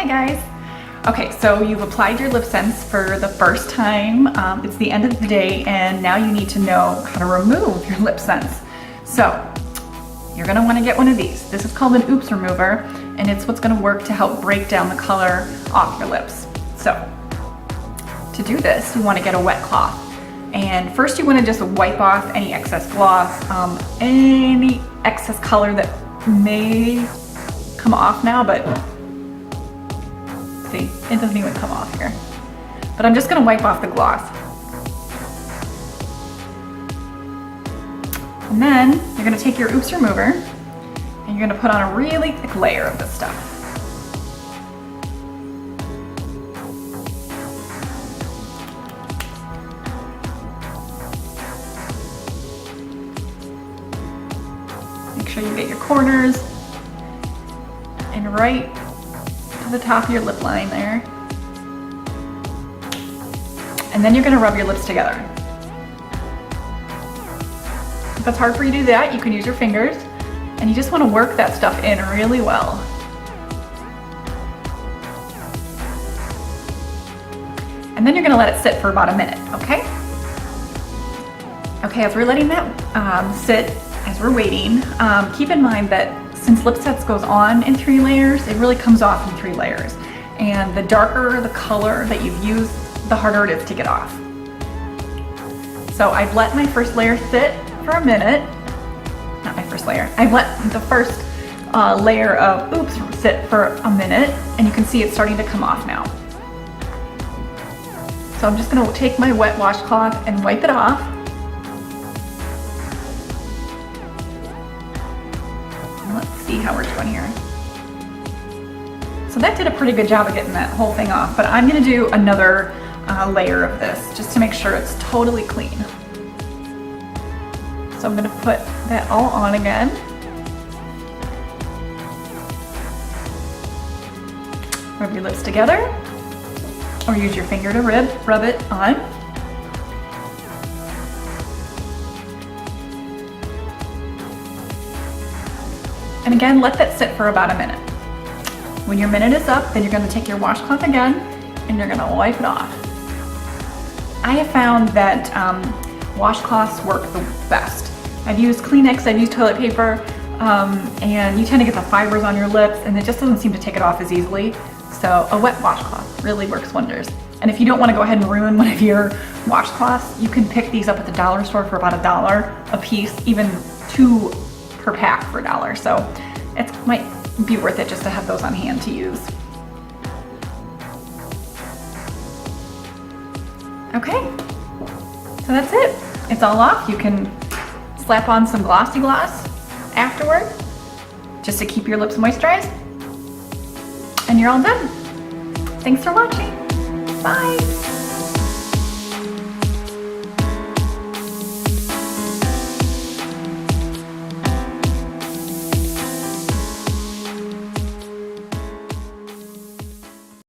Hi guys. Okay, so you've applied your LipSense for the first time. It's the end of the day and now you need to know how to remove your LipSense. So you're gonna wanna get one of these. This is called an Oops remover and it's what's gonna work to help break down the color off your lips. So to do this, you wanna get a wet cloth. And first you wanna just wipe off any excess gloss, any excess color that may come off now, but see, it doesn't even come off here. But I'm just gonna wipe off the gloss. And then you're gonna take your Oops remover and you're gonna put on a really thick layer of this stuff. Make sure you get your corners and right to the top of your lip line there. And then you're gonna rub your lips together. If it's hard for you to do that, you can use your fingers and you just wanna work that stuff in really well. And then you're gonna let it sit for about a minute, okay? Okay, as we're letting that sit, as we're waiting, keep in mind that since LipSense goes on in 3 layers, it really comes off in 3 layers. And the darker the color that you've used, the harder it is to get off. So I've let my first layer sit for a minute. Not my first layer. I've let the first layer of Oops sit for a minute, and you can see it's starting to come off now. So I'm just gonna take my wet washcloth and wipe it off. Let's see how we're doing here. So that did a pretty good job of getting that whole thing off, but I'm gonna do another layer of this just to make sure it's totally clean. So I'm gonna put that all on again. Rub your lips together, or use your finger to rub it on. And again, let that sit for about a minute. When your minute is up, then you're gonna take your washcloth again and you're gonna wipe it off. I have found that washcloths work the best. I've used Kleenex, I've used toilet paper, and you tend to get the fibers on your lips and it just doesn't seem to take it off as easily. So a wet washcloth really works wonders. And if you don't wanna go ahead and ruin one of your washcloths, you can pick these up at the dollar store for about $1 a piece, even 2 per pack for $1. So it might be worth it just to have those on hand to use. Okay, so that's it. It's all off. You can slap on some Glossy Gloss afterward just to keep your lips moisturized. And you're all done. Thanks for watching. Bye.